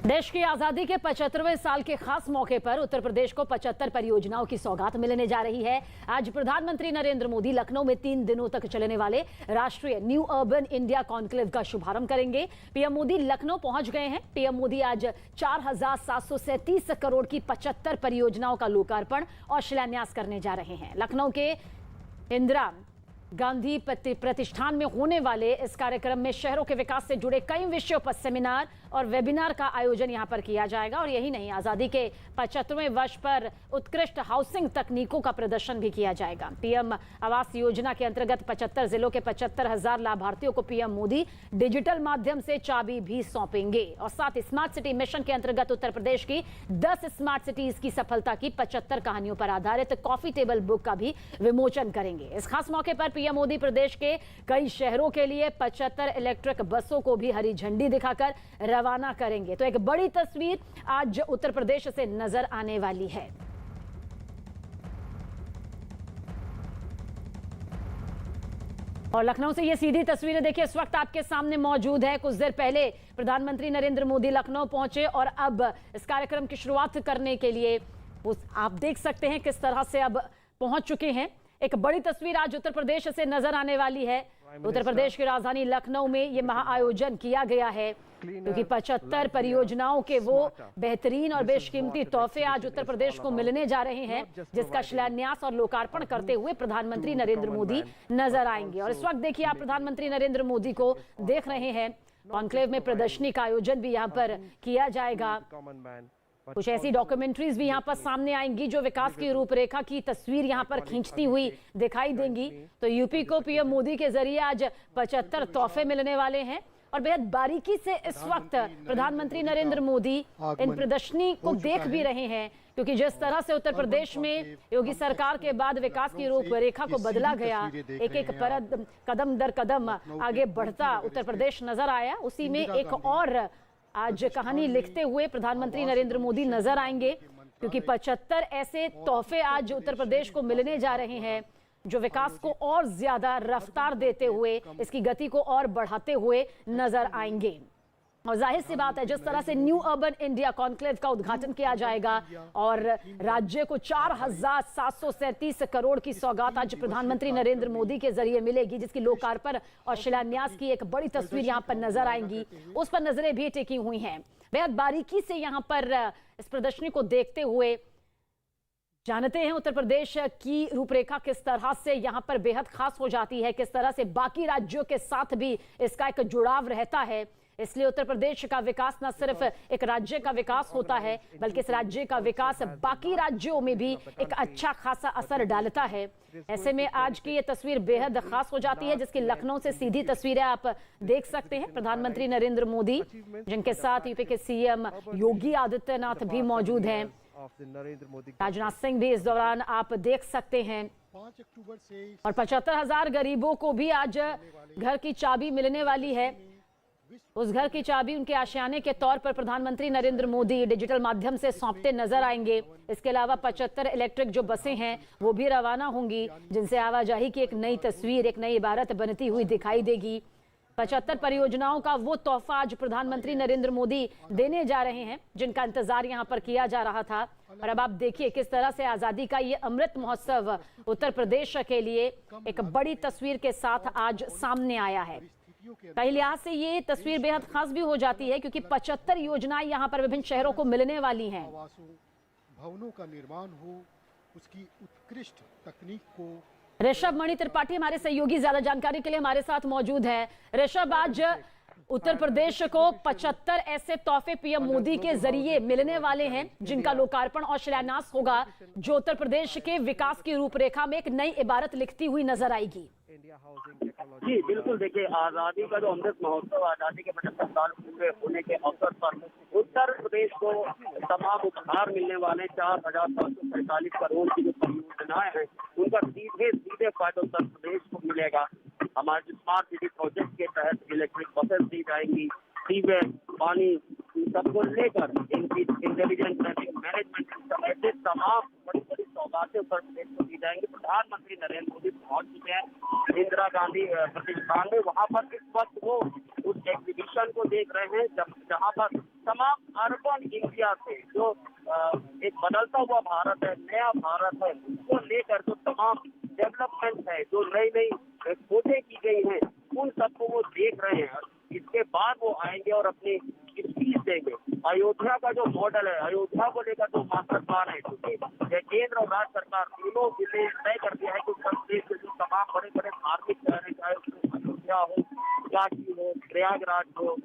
देश की आजादी के 75वें साल के खास मौके पर उत्तर प्रदेश को 75 परियोजनाओं की सौगात मिलने जा रही है। आज प्रधानमंत्री नरेंद्र मोदी लखनऊ में 3 दिनों तक चलने वाले राष्ट्रीय न्यू अर्बन इंडिया कॉन्क्लेव का शुभारंभ करेंगे। पीएम मोदी लखनऊ पहुंच गए हैं। पीएम मोदी आज 4,737 करोड़ की 75 परियोजनाओं का लोकार्पण और शिलान्यास करने जा रहे हैं। लखनऊ के इंदिरा गांधी प्रतिष्ठान में होने वाले इस कार्यक्रम में शहरों के विकास से जुड़े कई विषयों पर सेमिनार और वेबिनार का आयोजन यहां पर किया जाएगा। और यही नहीं, आजादी के 75वें वर्ष पर उत्कृष्ट हाउसिंग तकनीकों का प्रदर्शन भी किया जाएगा। पीएम आवास योजना के अंतर्गत 75 जिलों के 75,000 लाभार्थियों को पीएम मोदी डिजिटल माध्यम से चाबी भी सौंपेंगे। और साथ ही स्मार्ट सिटी मिशन के अंतर्गत उत्तर प्रदेश की 10 स्मार्ट सिटीज की सफलता की 75 कहानियों पर आधारित कॉफी टेबल बुक का भी विमोचन करेंगे। इस खास मौके पर पीएम मोदी प्रदेश के कई शहरों के लिए 75 इलेक्ट्रिक बसों को भी हरी झंडी दिखाकर रवाना करेंगे। तो एक बड़ी तस्वीर आज उत्तर प्रदेश से नजर आने वाली है। और लखनऊ से ये सीधी तस्वीरें देखिए इस वक्त आपके सामने मौजूद है। कुछ देर पहले प्रधानमंत्री नरेंद्र मोदी लखनऊ पहुंचे और अब इस कार्यक्रम की शुरुआत करने के लिए आप देख सकते हैं किस तरह से अब पहुंच चुके हैं। एक बड़ी तस्वीर आज उत्तर प्रदेश से नजर आने वाली है। उत्तर प्रदेश की राजधानी लखनऊ में ये महाआयोजन किया गया है क्योंकि 75 परियोजनाओं के वो बेहतरीन और बेशकीमती तोहफे आज उत्तर प्रदेश को मिलने जा रहे हैं, जिसका शिलान्यास और लोकार्पण करते हुए प्रधानमंत्री नरेंद्र मोदी नजर आएंगे। और इस वक्त देखिए आप प्रधानमंत्री नरेंद्र मोदी को देख रहे हैं। कॉन्क्लेव में प्रदर्शनी का आयोजन भी यहाँ पर किया जाएगा। कुछ ऐसी डॉक्यूमेंट्रीज भी यहाँ पर सामने आएंगी जो विकास की रूपरेखा की तस्वीर यहाँ पर खींचती हुई दिखाई देंगी। तो यूपी को पीएम मोदी के जरिए आज 75 तोहफे मिलने वाले हैं और बेहद बारीकी से इस वक्त प्रधानमंत्री नरेंद्र मोदी इन प्रदर्शनी को देख भी रहे हैं, क्योंकि जिस तरह से उत्तर प्रदेश में योगी सरकार के बाद विकास की रूपरेखा को बदला गया, एक एक कदम दर कदम आगे बढ़ता उत्तर प्रदेश नजर आया। उसी में एक और आज कहानी लिखते हुए प्रधानमंत्री नरेंद्र मोदी नजर आएंगे, क्योंकि 75 ऐसे तोहफे आज उत्तर प्रदेश को मिलने जा रहे हैं जो विकास को और ज्यादा रफ्तार देते हुए, इसकी गति को और बढ़ाते हुए नजर आएंगे। और जाहिर सी बात है, जिस तरह से न्यू अर्बन इंडिया कॉन्क्लेव का उद्घाटन किया जाएगा और राज्य को 4,737 करोड़ की सौगात आज प्रधानमंत्री नरेंद्र मोदी के जरिए मिलेगी, जिसकी लोकार्पण और शिलान्यास की एक बड़ी तस्वीर यहां पर नजर आएंगी। उस पर नजरें भी टिकी हुई हैं। बेहद बारीकी से यहां पर इस प्रदर्शनी को देखते हुए जानते हैं उत्तर प्रदेश की रूपरेखा किस तरह से यहां पर बेहद खास हो जाती है, किस तरह से बाकी राज्यों के साथ भी इसका एक जुड़ाव रहता है। इसलिए उत्तर प्रदेश का विकास न सिर्फ एक राज्य का विकास होता है, बल्कि इस राज्य का विकास बाकी राज्यों में भी एक अच्छा खासा असर डालता है। ऐसे में आज की ये तस्वीर बेहद खास हो जाती है, जिसकी लखनऊ से सीधी तस्वीरें आप देख सकते हैं। प्रधानमंत्री नरेंद्र मोदी, जिनके साथ यूपी के सीएम योगी आदित्यनाथ भी मौजूद हैं, राजनाथ सिंह भी इस दौरान आप देख सकते हैं। 5 अक्टूबर से और 75,000 गरीबों को भी आज घर की चाबी मिलने वाली है। उस घर की चाबी उनके आशियाने के तौर पर प्रधानमंत्री नरेंद्र मोदी डिजिटल माध्यम से सौंपते नजर आएंगे। इसके अलावा 75 इलेक्ट्रिक जो बसें हैं वो भी रवाना होंगी, जिनसे आवाजाही की एक नई तस्वीर, एक नई इबारत बनती हुई दिखाई देगी। 75 परियोजनाओं का वो तोहफा आज प्रधानमंत्री नरेंद्र मोदी देने जा रहे हैं, जिनका इंतजार यहां पर किया जा रहा था। और अब आप देखिए किस तरह से आजादी का ये अमृत महोत्सव उत्तर प्रदेश के लिए एक बड़ी तस्वीर के साथ आज सामने आया है। कई लिहाज से ये तस्वीर बेहद खास भी हो जाती है, क्योंकि 75 योजनाएं यहाँ पर विभिन्न शहरों को मिलने वाली हैं। भवनों का निर्माण हो, उसकी उत्कृष्ट तकनीक को। ऋषभ मणि त्रिपाठी हमारे सहयोगी ज्यादा जानकारी के लिए हमारे साथ मौजूद है। ऋषभ, आज उत्तर प्रदेश को 75 ऐसे तोहफे पीएम मोदी के जरिए मिलने वाले हैं, जिनका लोकार्पण और शिलान्यास होगा, जो उत्तर प्रदेश के विकास की रूपरेखा में एक नई इबारत लिखती हुई नजर आएगी। जी बिल्कुल, देखिए आजादी का जो अमृत महोत्सव, आजादी के 75 साल पूरे होने के अवसर पर उत्तर प्रदेश को तमाम उपहार मिलने वाले 4,745 करोड़ की जो परियोजनाएं हैं, उनका सीधे फायदा उत्तर प्रदेश को मिलेगा। हमारे स्मार्ट सिटी प्रोजेक्ट के तहत इलेक्ट्रिक बसेस दी जाएंगी, सीवेज, पानी, सबको लेकर इंटेलिजेंट ट्रैफिक मैनेजमेंट सिस्टम, ऐसे तमाम बड़ी बड़ी सौगातें उत्तर प्रदेश को दी जाएंगी। प्रधानमंत्री नरेंद्र मोदी पहुंच चुके हैं इंदिरा गांधी प्रतिष्ठान में। वहां पर इस वक्त वो उस एग्जीबिशन को देख रहे हैं जहां पर तमाम अर्बन इंडिया से जो एक बदलता हुआ भारत है, नया भारत है, उसको लेकर जो तमाम डेवलपमेंट है, जो नई नई खोजें की गई हैं, उन सबको वो देख रहे हैं। इसके बाद वो आएंगे और अपनी स्पीच देंगे। अयोध्या का जो मॉडल है, अयोध्या को लेकर जो मास्टर प्लान है, क्योंकि केंद्र और राज्य सरकार तीनों ने तय कर दिया है कि उत्तर प्रदेश के जो तमाम बड़े बड़े धार्मिक शहर हैं, चाहे अयोध्या हो, काशी हो, प्रयागराज हो,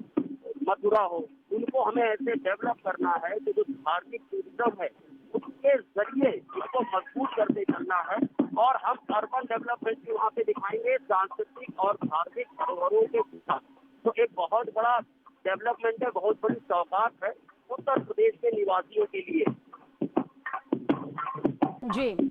मथुरा हो, उनको हमें ऐसे डेवलप करना है कि जो धार्मिक टूरिज्म है उसके जरिए इसको मजबूत करते चलना है। और हम अर्बन डेवलपमेंट भी वहाँ पे दिखाएंगे सांस्कृतिक और धार्मिक धरोहरों के साथ। तो एक बहुत बड़ा डेवलपमेंट है, बहुत बड़ी सौगात है उत्तर प्रदेश के निवासियों के लिए। जी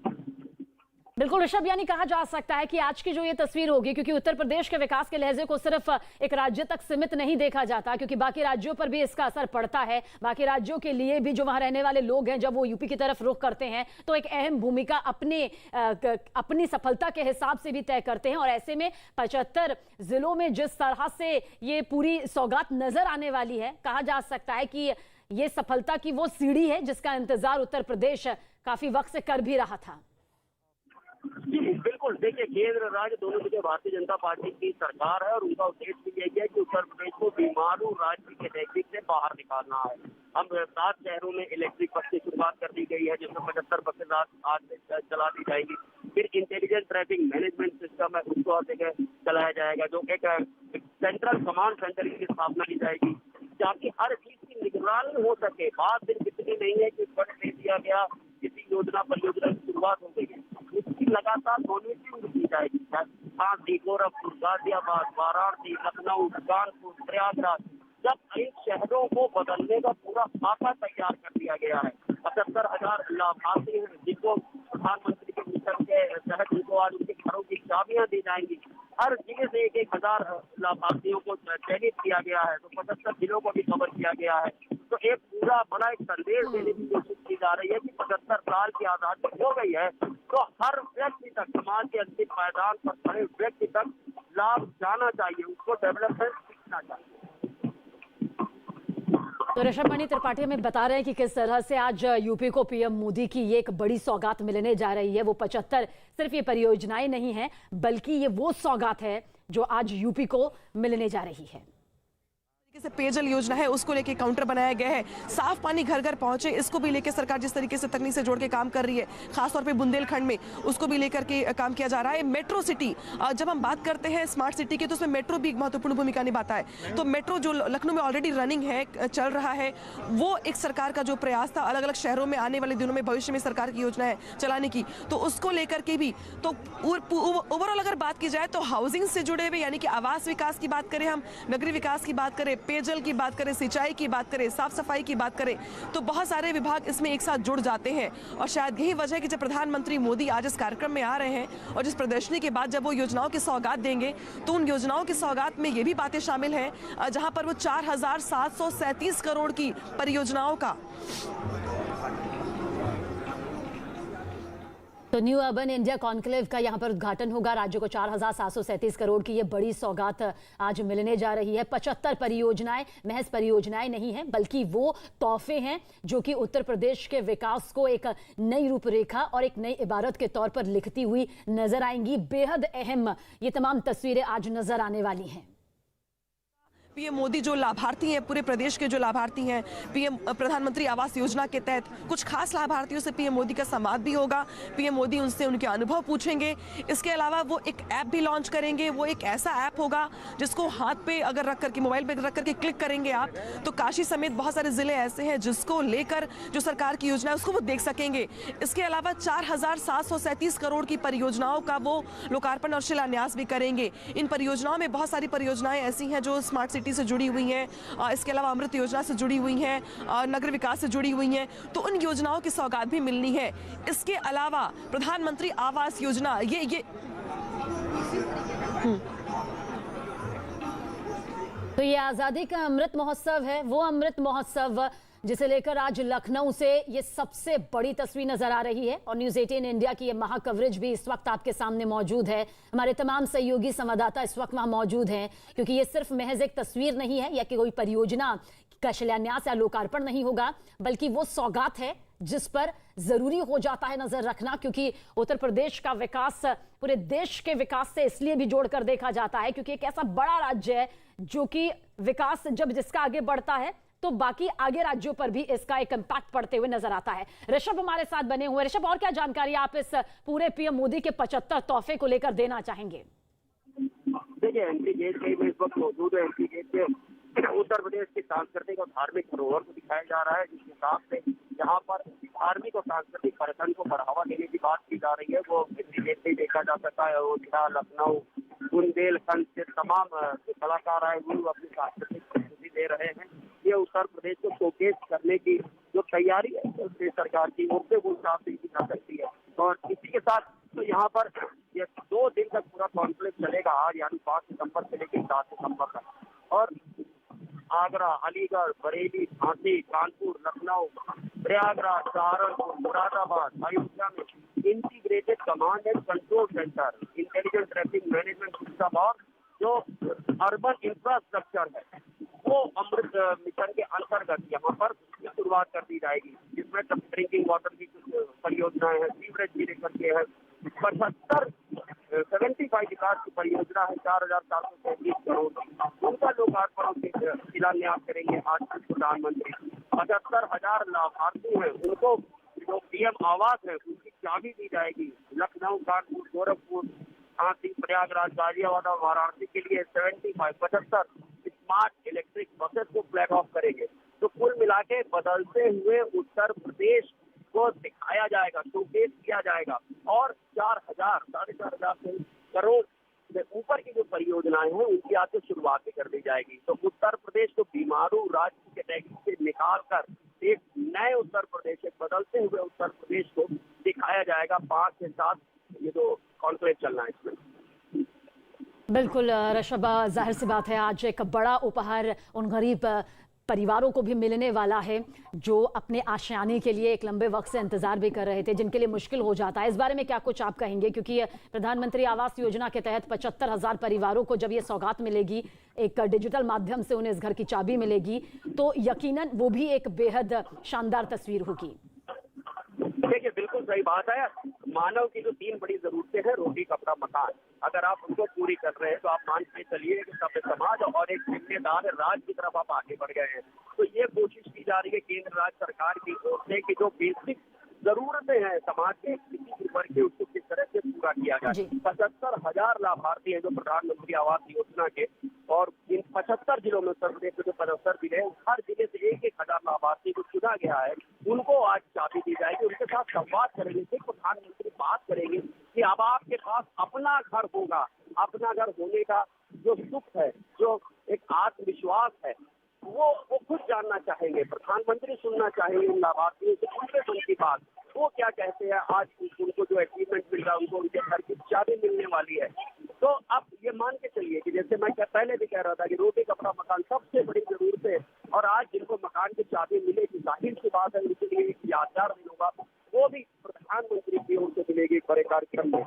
बिल्कुल ऋषभ, यानी कहा जा सकता है कि आज की जो ये तस्वीर होगी, क्योंकि उत्तर प्रदेश के विकास के लहजे को सिर्फ एक राज्य तक सीमित नहीं देखा जाता, क्योंकि बाकी राज्यों पर भी इसका असर पड़ता है। बाकी राज्यों के लिए भी जो वहां रहने वाले लोग हैं, जब वो यूपी की तरफ रुख करते हैं तो एक अहम भूमिका अपनी सफलता के हिसाब से भी तय करते हैं। और ऐसे में 75 जिलों में जिस तरह से ये पूरी सौगात नजर आने वाली है, कहा जा सकता है कि ये सफलता की वो सीढ़ी है जिसका इंतजार उत्तर प्रदेश काफी वक्त से कर भी रहा था। जी बिल्कुल, देखिए केंद्र राज्य दोनों की भारतीय जनता पार्टी की सरकार है और उनका उद्देश्य भी यही है कि उत्तर प्रदेश को बीमारू राज्य के नैतिक से बाहर निकालना है। हम 7 शहरों में इलेक्ट्रिक बस की शुरुआत कर दी गई है, जिसमें 75 बसें आज से चला दी जाएगी। फिर इंटेलिजेंट ट्रैफिक मैनेजमेंट सिस्टम है, उसको हर जगह चलाया जाएगा, जो एक सेंट्रल कमांड सेंटर की स्थापना की जाएगी, ताकि हर चीज की निगरानी हो सके। बात सिर्फ इतनी नहीं है कि फंड दे दिया गया, किसी परियोजना की शुरुआत हो गई है, उसकी लगातार मॉनिटरिंग की जाएगी। झांसी, गोरखपुर, गाजियाबाद, वाराणसी, लखनऊ, कानपुर, प्रयागराज, जब इन शहरों को बदलने का पूरा खाका तैयार कर दिया गया है। 75,000 लाभार्थी हैं जिनको प्रधानमंत्री के मिशन के तहत उनको आज उनके घरों की चाबियां दी जाएंगी। हर जिले से 1,000 लाभार्थियों को चयनित किया गया है, तो 75 जिलों को भी कवर किया गया है। तो एक पूरा बड़ा एक संदेश देने की कोशिश की जा रही है कि 75 साल की आजादी हो गई है, तो हर व्यक्ति तक, समाज के अंतिम मैदान पर खड़े व्यक्ति तक लाभ जाना चाहिए, उसको डेवलपमेंट सीखना चाहिए। तो ऋषभ मणि त्रिपाठी हमें बता रहे हैं कि किस तरह से आज यूपी को पीएम मोदी की ये एक बड़ी सौगात मिलने जा रही है। वो 75 सिर्फ ये परियोजनाएं नहीं हैं, बल्कि ये वो सौगात है जो आज यूपी को मिलने जा रही है। से पेयजल योजना है उसको लेके काउंटर बनाया गया है, साफ पानी घर घर पहुंचे, इसको भी लेके सरकार जिस तरीके से तकनीक से जोड़ के काम कर रही है, खासतौर पे बुंदेलखंड में, उसको भी लेकर के काम किया जा रहा है। मेट्रो सिटी, जब हम बात करते हैं स्मार्ट सिटी की, तो उसमें मेट्रो भी एक महत्वपूर्ण भूमिका निभाता है। तो मेट्रो जो लखनऊ में ऑलरेडी रनिंग है, चल रहा है, वो एक सरकार का जो प्रयास था अलग अलग शहरों में आने वाले दिनों में भविष्य में सरकार की योजना है चलाने की, तो उसको लेकर के भी। तो ओवरऑल अगर बात की जाए तो हाउसिंग से जुड़े हुए, यानी कि आवास विकास की बात करें, हम नगरीय विकास की बात करें, पेयजल की बात करें, सिंचाई की बात करें, साफ सफाई की बात करें, तो बहुत सारे विभाग इसमें एक साथ जुड़ जाते हैं। और शायद यही वजह है कि जब प्रधानमंत्री मोदी आज इस कार्यक्रम में आ रहे हैं और जिस प्रदर्शनी के बाद जब वो योजनाओं की सौगात देंगे, तो उन योजनाओं की सौगात में ये भी बातें शामिल हैं जहां पर वो 4,737 करोड़ की परियोजनाओं का तो न्यू अर्बन इंडिया कॉन्क्लेव का यहां पर उद्घाटन होगा। राज्य को 4,737 करोड़ की ये बड़ी सौगात आज मिलने जा रही है। 75 परियोजनाएं महज परियोजनाएं नहीं हैं, बल्कि वो तोहफे हैं जो कि उत्तर प्रदेश के विकास को एक नई रूपरेखा और एक नई इबारत के तौर पर लिखती हुई नजर आएंगी। बेहद अहम ये तमाम तस्वीरें आज नजर आने वाली हैं। पीएम मोदी जो लाभार्थी हैं, पूरे प्रदेश के जो लाभार्थी हैं, पीएम प्रधानमंत्री आवास योजना के तहत कुछ खास लाभार्थियों से पीएम मोदी का संवाद भी होगा। पीएम मोदी उनसे उनके अनुभव पूछेंगे। इसके अलावा वो एक ऐप भी लॉन्च करेंगे। वो एक ऐसा ऐप होगा जिसको हाथ पे अगर रख करके, मोबाइल पे रख करके क्लिक करेंगे आप, तो काशी समेत बहुत सारे जिले ऐसे हैं जिसको लेकर जो सरकार की योजना है उसको वो देख सकेंगे। इसके अलावा 4,737 करोड़ की परियोजनाओं का वो लोकार्पण और शिलान्यास भी करेंगे। इन परियोजनाओं में बहुत सारी परियोजनाएं ऐसी हैं जो स्मार्ट सिटी से जुड़ी हुई हैं, इसके अलावा अमृत योजना से जुड़ी हुई हैं, नगर विकास से जुड़ी हुई हैं, तो उन योजनाओं की सौगात भी मिलनी है। इसके अलावा प्रधानमंत्री आवास योजना, ये तो ये आजादी का अमृत महोत्सव है, वो अमृत महोत्सव जिसे लेकर आज लखनऊ से ये सबसे बड़ी तस्वीर नजर आ रही है और न्यूज 18 इंडिया की ये महा कवरेज भी इस वक्त आपके सामने मौजूद है। हमारे तमाम सहयोगी संवाददाता इस वक्त वहां मौजूद हैं, क्योंकि ये सिर्फ महज एक तस्वीर नहीं है या कि कोई परियोजना का शिलान्यास या लोकार्पण नहीं होगा, बल्कि वो सौगात है जिस पर जरूरी हो जाता है नजर रखना, क्योंकि उत्तर प्रदेश का विकास पूरे देश के विकास से इसलिए भी जोड़कर देखा जाता है क्योंकि एक ऐसा बड़ा राज्य है जो कि विकास जब जिसका आगे बढ़ता है तो बाकी आगे राज्यों पर भी इसका एक इंपैक्ट पड़ते हुए नजर आता है। ऋषभ हमारे साथ बने हुए। ऋषभ, और क्या जानकारी आप इस पूरे पीएम मोदी के 75 तोहफे को लेकर देना चाहेंगे? देखिए, एमपी गेट में इस वक्त मौजूद है। एमपी गेट के उत्तर प्रदेश की सांस्कृतिक और धार्मिक धरोहर को दिखाया जा रहा है, जिस हिसाब से यहाँ पर धार्मिक और सांस्कृतिक पर्यटन को बढ़ावा देने की बात की जा रही है वो एमपी गेट से देखा जा सकता है। अयोध्या, लखनऊ, बुंदेलखंड से तमाम जो कलाकार आए हुए अपनी सांस्कृतिक प्रस्तुति दे रहे हैं। ये उत्तर प्रदेश को शोकेस करने की जो तैयारी है प्रदेश सरकार की, उससे वो साफ देखी जा सकती है। और इसी के साथ तो यहाँ पर ये 2 दिन तक पूरा कॉन्फ्रेंस चलेगा, आज यानी 5 सितंबर से लेकर 7 सितंबर तक। और आगरा, अलीगढ़, बरेली, झांसी, कानपुर, लखनऊ, प्रयागराज, सहारनपुर, मुरादाबाद, अयोध्या में integrated command and control centre, intelligence traffic management system और जो अर्बन इंफ्रास्ट्रक्चर है वो अमृत मिशन के अंतर्गत यहाँ पर शुरुआत कर दी जाएगी, जिसमें ड्रिंकिंग वाटर की कुछ परियोजनाएं हैं, सीवरेज की लेकर के है 75 विकास की परियोजना है 4,433 करोड़, उनका लोकार्पण शिलान्यास करेंगे आज प्रधानमंत्री। 75,000 लाभार्थी हैं, उनको जो पीएम आवास है उसकी चाबी दी जाएगी। लखनऊ, कानपुर, गोरखपुर, झांसी, प्रयागराज, गाजियाबाद और वाराणसी के लिए 75 स्मार्ट इलेक्ट्रिक बसेस को फ्लैग ऑफ करेंगे। तो कुल मिला के बदलते हुए उत्तर प्रदेश को दिखाया जाएगा, शोकेस किया जाएगा और 4,000 करोड़ से ऊपर की जो परियोजनाएं हैं उनकी आज से शुरुआत भी कर दी जाएगी। तो उत्तर प्रदेश को बीमारू राज्य की कैटेगरी से निकाल कर एक नए उत्तर प्रदेश, एक बदलते हुए उत्तर प्रदेश को दिखाया जाएगा 5 से 7 ये जो कॉन्क्लेव चलना है इसमें। बिल्कुल ऋषभ, जाहिर सी बात है आज एक बड़ा उपहार उन गरीब परिवारों को भी मिलने वाला है जो अपने आशियाने के लिए एक लंबे वक्त से इंतजार भी कर रहे थे, जिनके लिए मुश्किल हो जाता है। इस बारे में क्या कुछ आप कहेंगे, क्योंकि प्रधानमंत्री आवास योजना के तहत 75,000 परिवारों को जब ये सौगात मिलेगी, एक डिजिटल माध्यम से उन्हें इस घर की चाबी मिलेगी, तो यकीनन वो भी एक बेहद शानदार तस्वीर होगी। देखिए, बिल्कुल सही बात है। मानव की जो 3 बड़ी जरूरतें हैं, रोटी, कपड़ा, मकान, अगर आप उनको पूरी कर रहे हैं तो आप मान के चलिए कि सभ्य समाज और एक जिम्मेदार राज्य की तरफ आप आगे बढ़ गए हैं। तो ये कोशिश की जा रही है केंद्र राज्य सरकार की ओर से कि जो बेसिक जरूरतें हैं समाज के किसी भी वर्ग के, उसको किस तरह से पूरा किया जाए। 75,000 लाभार्थी हैं जो प्रधानमंत्री आवास योजना के, और इन 75 जिलों में उत्तर प्रदेश के जो 75 जिले हैं, हर जिले से 1,000 लाभार्थी को चुना गया है, उनको आज चाबी दी जाएगी। उनके साथ संवाद करेंगे, प्रधानमंत्री बात करेंगे कि अब आपके पास अपना घर होगा। अपना घर होने का जो सुख है, जो एक आत्मविश्वास है, वो खुद जानना चाहेंगे, प्रधानमंत्री सुनना चाहेंगे उन लाभार्थियों से, उनके मन की बात, वो क्या कहते हैं। आज उनको जो अचीवमेंट मिल रहा है, उनको उनके घर की चाबी मिलने वाली है। तो अब ये मान के चलिए कि जैसे मैं पहले भी कह रहा था कि रोटी, कपड़ा, मकान सबसे बड़ी जरूरत है, और आज जिनको मकान की चाबी मिलेगी, जाहिर सी बात है उनके लिए एक यादगार दिन होगा, वो भी प्रधानमंत्री की ओर से मिलेगी बड़े कार्यक्रम में।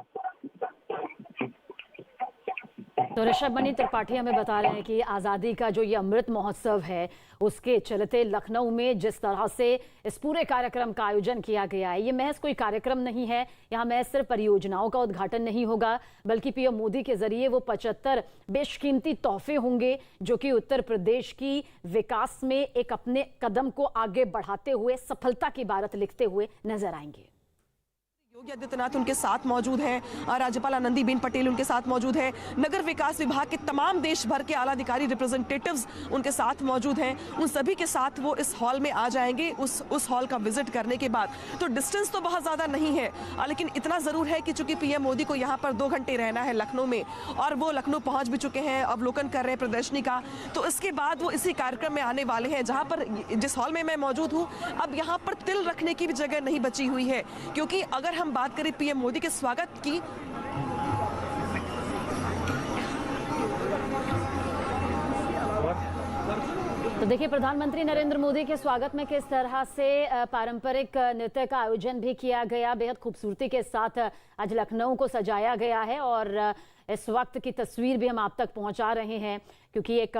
तो ऋषभ मणि त्रिपाठी हमें बता रहे हैं कि आज़ादी का जो ये अमृत महोत्सव है उसके चलते लखनऊ में जिस तरह से इस पूरे कार्यक्रम का आयोजन किया गया है, ये महज कोई कार्यक्रम नहीं है। यहाँ महज सिर्फ परियोजनाओं का उद्घाटन नहीं होगा, बल्कि पीएम मोदी के जरिए वो 75 बेशकीमती तोहफे होंगे जो कि उत्तर प्रदेश की विकास में एक अपने कदम को आगे बढ़ाते हुए सफलता की बात लिखते हुए नजर आएंगे। योगी आदित्यनाथ उनके साथ मौजूद हैं, राज्यपाल आनंदीबेन पटेल उनके साथ मौजूद हैं, नगर विकास विभाग के तमाम देश भर के आला अधिकारी रिप्रेजेंटेटिव्स उनके साथ मौजूद हैं। उन सभी के साथ वो इस हॉल में आ जाएंगे। उस हॉल का विजिट करने के बाद तो डिस्टेंस तो बहुत ज़्यादा नहीं है, लेकिन इतना ज़रूर है कि चूंकि पीएम मोदी को यहाँ पर 2 घंटे रहना है लखनऊ में, और वो लखनऊ पहुँच भी चुके हैं, अवलोकन कर रहे हैं प्रदर्शनी का, तो इसके बाद वो इसी कार्यक्रम में आने वाले हैं जहाँ पर जिस हॉल में मैं मौजूद हूँ। अब यहाँ पर तिल रखने की भी जगह नहीं बची हुई है, क्योंकि अगर हम बात करें पीएम मोदी के स्वागत की, तो देखिए, प्रधानमंत्री नरेंद्र मोदी के स्वागत में किस तरह से पारंपरिक नृत्य का आयोजन भी किया गया। बेहद खूबसूरती के साथ आज लखनऊ को सजाया गया है और इस वक्त की तस्वीर भी हम आप तक पहुंचा रहे हैं, क्योंकि एक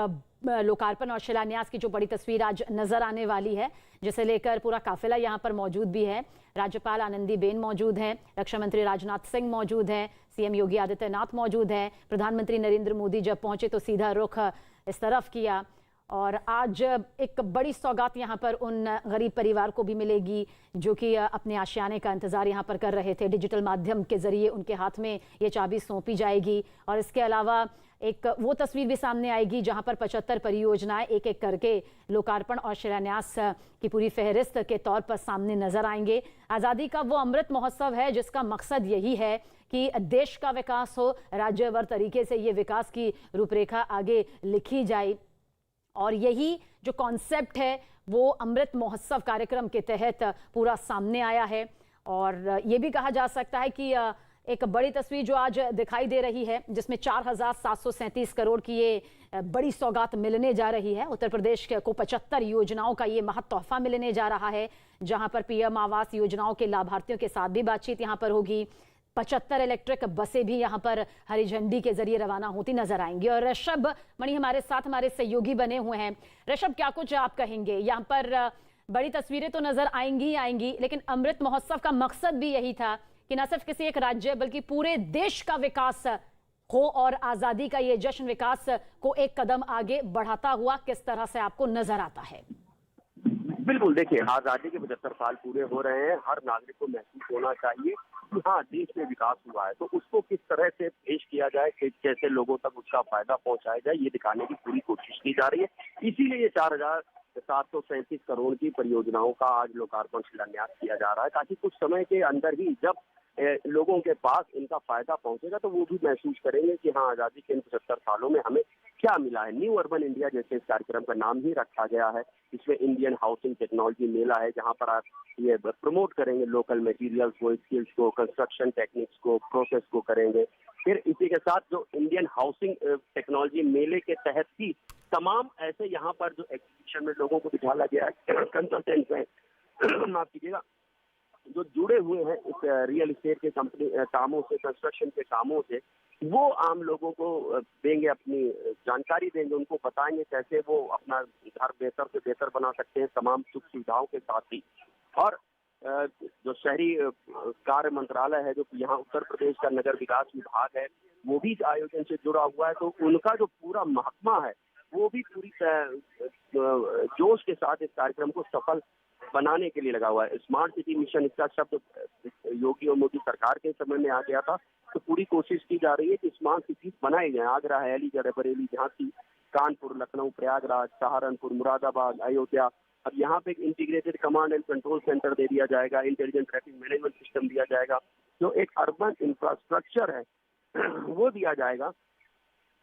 लोकार्पण और शिलान्यास की जो बड़ी तस्वीर आज नजर आने वाली है, जिसे लेकर पूरा काफिला यहां पर मौजूद भी है। राज्यपाल आनंदीबेन मौजूद हैं, रक्षा मंत्री राजनाथ सिंह मौजूद हैं, सीएम योगी आदित्यनाथ मौजूद हैं। प्रधानमंत्री नरेंद्र मोदी जब पहुंचे तो सीधा रुख इस तरफ किया और आज एक बड़ी सौगात यहाँ पर उन गरीब परिवार को भी मिलेगी जो कि अपने आशियाने का इंतजार यहाँ पर कर रहे थे। डिजिटल माध्यम के जरिए उनके हाथ में ये चाबी सौंपी जाएगी और इसके अलावा एक वो तस्वीर भी सामने आएगी जहाँ पर 75 परियोजनाएं एक एक करके लोकार्पण और शिलान्यास की पूरी फहरिस्त के तौर पर सामने नजर आएंगे। आज़ादी का वो अमृत महोत्सव है जिसका मकसद यही है कि देश का विकास हो, राज्यवार तरीके से ये विकास की रूपरेखा आगे लिखी जाए और यही जो कॉन्सेप्ट है वो अमृत महोत्सव कार्यक्रम के तहत पूरा सामने आया है। और ये भी कहा जा सकता है कि एक बड़ी तस्वीर जो आज दिखाई दे रही है, जिसमें 4,737 करोड़ की ये बड़ी सौगात मिलने जा रही है। उत्तर प्रदेश को 75 योजनाओं का ये महत्व तोहफा मिलने जा रहा है, जहां पर पीएम आवास योजनाओं के लाभार्थियों के साथ भी बातचीत यहां पर होगी। 75 इलेक्ट्रिक बसें भी यहां पर हरी झंडी के जरिए रवाना होती नजर आएंगी। और ऋषभ मणि हमारे साथ हमारे सहयोगी बने हुए हैं। ऋषभ, क्या कुछ आप कहेंगे? यहाँ पर बड़ी तस्वीरें तो नजर आएंगी, लेकिन अमृत महोत्सव का मकसद भी यही था कि न सिर्फ किसी एक राज्य बल्कि पूरे देश का विकास हो और आजादी का ये जश्न विकास को एक कदम आगे बढ़ाता हुआ किस तरह से आपको नजर आता है? बिल्कुल, देखिए, आजादी के 75 साल पूरे हो रहे हैं। हर नागरिक को महसूस होना चाहिए कि हाँ, देश में विकास हुआ है, तो उसको किस तरह से पेश किया जाए, कैसे लोगों तक उसका फायदा पहुंचाया जाए, ये दिखाने की पूरी कोशिश की जा रही है। इसीलिए ये 4,737 करोड़ की परियोजनाओं का आज लोकार्पण शिलान्यास किया जा रहा है, ताकि कुछ समय के अंदर ही जब लोगों के पास इनका फायदा पहुंचेगा तो वो भी महसूस करेंगे कि हाँ, आजादी के इन 75 सालों में हमें क्या मिला है। न्यू अर्बन इंडिया जैसे इस कार्यक्रम का नाम ही रखा गया है। इसमें इंडियन हाउसिंग टेक्नोलॉजी मेला है, जहां पर आप ये प्रमोट करेंगे लोकल मटेरियल्स को, स्किल्स को, कंस्ट्रक्शन टेक्निक्स को, प्रोसेस को करेंगे। फिर इसी के साथ जो इंडियन हाउसिंग टेक्नोलॉजी मेले के तहत ही तमाम ऐसे यहाँ पर जो एग्जीबिशन में लोगों को बिठाया गया है, कंसल्टेंट्स हैं, माफ कीजिएगा, जो जुड़े हुए हैं इस रियल एस्टेट के कंपनी कामों से, कंस्ट्रक्शन के कामों से, वो आम लोगों को देंगे, अपनी जानकारी देंगे, उनको बताएंगे कैसे वो अपना घर बेहतर से बेहतर बना सकते हैं तमाम सुख सुविधाओं के साथ ही। और जो शहरी कार्य मंत्रालय है, जो यहाँ उत्तर प्रदेश का नगर विकास विभाग है, वो भी इस आयोजन से जुड़ा हुआ है, तो उनका जो पूरा महकमा है वो भी पूरी जोश के साथ इस कार्यक्रम को सफल बनाने के लिए लगा हुआ है। स्मार्ट सिटी मिशन, इसका शब्द योगी और मोदी सरकार के समय में आ गया था, तो पूरी कोशिश की जा रही है कि स्मार्ट सिटीज बनाई जाए। आगरा, हैली, बरेली, झांसी, कानपुर, लखनऊ, प्रयागराज, सहारनपुर, मुरादाबाद, अयोध्या। अब यहाँ पे एक integrated command and control centre दे दिया जाएगा, इंटेलिजेंट ट्रैफिक मैनेजमेंट सिस्टम दिया जाएगा, जो एक अर्बन इंफ्रास्ट्रक्चर है वो दिया जाएगा,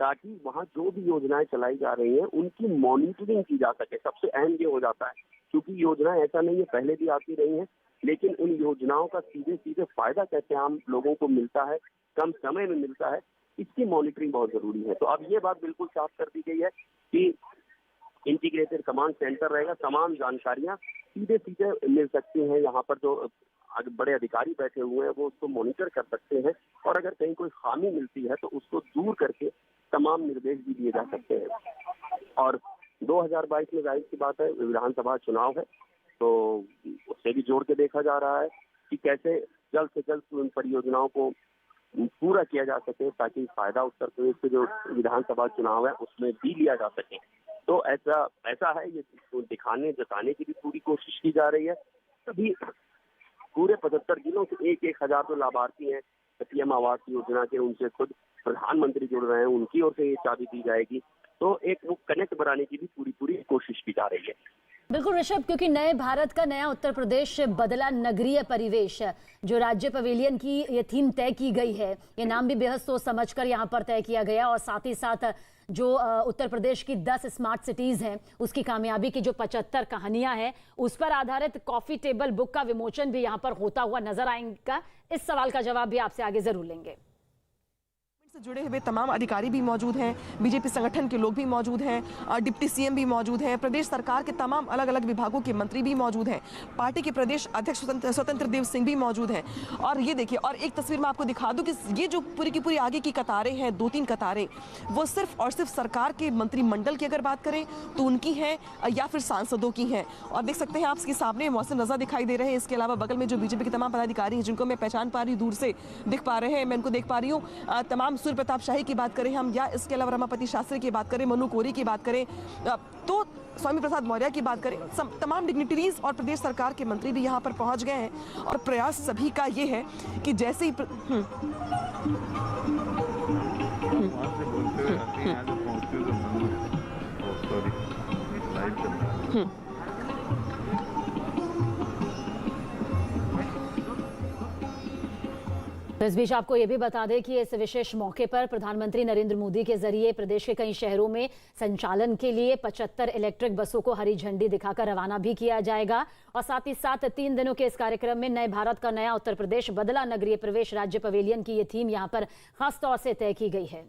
ताकि वहाँ जो भी योजनाएं चलाई जा रही हैं उनकी मॉनिटरिंग की जा सके। सबसे अहम ये हो जाता है, क्योंकि योजनाएं ऐसा नहीं है पहले भी आती रही हैं, लेकिन उन योजनाओं का सीधे सीधे फायदा कैसे आम लोगों को मिलता है, कम समय में मिलता है, इसकी मॉनिटरिंग बहुत जरूरी है। तो अब ये बात बिल्कुल साफ कर दी गई है कि इंटीग्रेटेड कमांड सेंटर रहेगा, तमाम जानकारियां सीधे सीधे मिल सकती हैं। यहाँ पर जो बड़े अधिकारी बैठे हुए हैं वो उसको मॉनिटर कर सकते हैं, और अगर कहीं कोई खामी मिलती है तो उसको दूर करके तमाम निर्देश भी दिए जा सकते हैं। और 2022 में जाहिर सी बात है विधानसभा चुनाव है, तो उससे भी जोड़ के देखा जा रहा है कि कैसे जल्द से जल्द उन परियोजनाओं को पूरा किया जा सके, ताकि फायदा उत्तर प्रदेश के जो विधानसभा चुनाव है उसमें भी लिया जा सके। तो ऐसा है, ये दिखाने जताने की भी पूरी कोशिश की जा रही है। तभी पूरे 75 जिलों से 1,000 जो लाभार्थी हैं पीएम आवास योजना के, उनसे खुद प्रधानमंत्री जुड़ रहे हैं, उनकी ओर से ये चाबी दी जाएगी। तो एक वो कनेक्ट बनाने की भी पूरी कोशिश की जा रही है। बिल्कुल ऋषभ, क्योंकि नए भारत का नया उत्तर प्रदेश बदला नगरीय परिवेश, जो राज्य पवेलियन की ये थीम तय की गई है, ये नाम भी बेहद सोच समझकर यहाँ पर तय किया गया, और साथ ही साथ जो उत्तर प्रदेश की 10 स्मार्ट सिटीज हैं उसकी कामयाबी की जो 75 कहानियां हैं, उस पर आधारित कॉफी टेबल बुक का विमोचन भी यहाँ पर होता हुआ नजर आएगा। इस सवाल का जवाब भी आपसे आगे जरूर लेंगे। से जुड़े हुए तमाम अधिकारी भी मौजूद हैं, बीजेपी संगठन के लोग भी मौजूद हैं, डिप्टी सीएम भी मौजूद हैं, प्रदेश सरकार के तमाम अलग अलग विभागों के मंत्री भी मौजूद हैं, पार्टी के प्रदेश अध्यक्ष स्वतंत्र देव सिंह भी मौजूद हैं। और ये देखिए, और एक तस्वीर मैं आपको दिखा दूं कि ये जो पूरी की पूरी आगे की कतारें हैं, 2-3 कतारें, वो सिर्फ और सिर्फ सरकार के मंत्रिमंडल की अगर बात करें तो उनकी हैं या फिर सांसदों की हैं। और देख सकते हैं आपके सामने मौसम रजा दिखाई दे रहे हैं। इसके अलावा बगल में जो बीजेपी के तमाम पदाधिकारी हैं जिनको मैं पहचान पा रही हूँ, दूर से दिख पा रहे हैं, मैं उनको देख पा रही हूँ। तमाम सूर्य प्रताप शाही की बात करें हम, या इसके अलावा रमापति शास्त्री की बात करें, मनु कोरी की बात करें, तो स्वामी प्रसाद मौर्य की बात करें, तमाम डिग्निटरीज और प्रदेश सरकार के मंत्री भी यहाँ पर पहुँच गए हैं। और प्रयास सभी का ये है कि जैसे ही तो इस बीच आपको ये भी बता दें कि इस विशेष मौके पर प्रधानमंत्री नरेंद्र मोदी के जरिए प्रदेश के कई शहरों में संचालन के लिए 75 इलेक्ट्रिक बसों को हरी झंडी दिखाकर रवाना भी किया जाएगा। और साथ ही साथ 3 दिनों के इस कार्यक्रम में नए भारत का नया उत्तर प्रदेश बदला नगरीय प्रवेश राज्य पवेलियन की ये थीम यहाँ पर खास तौर से तय की गई है।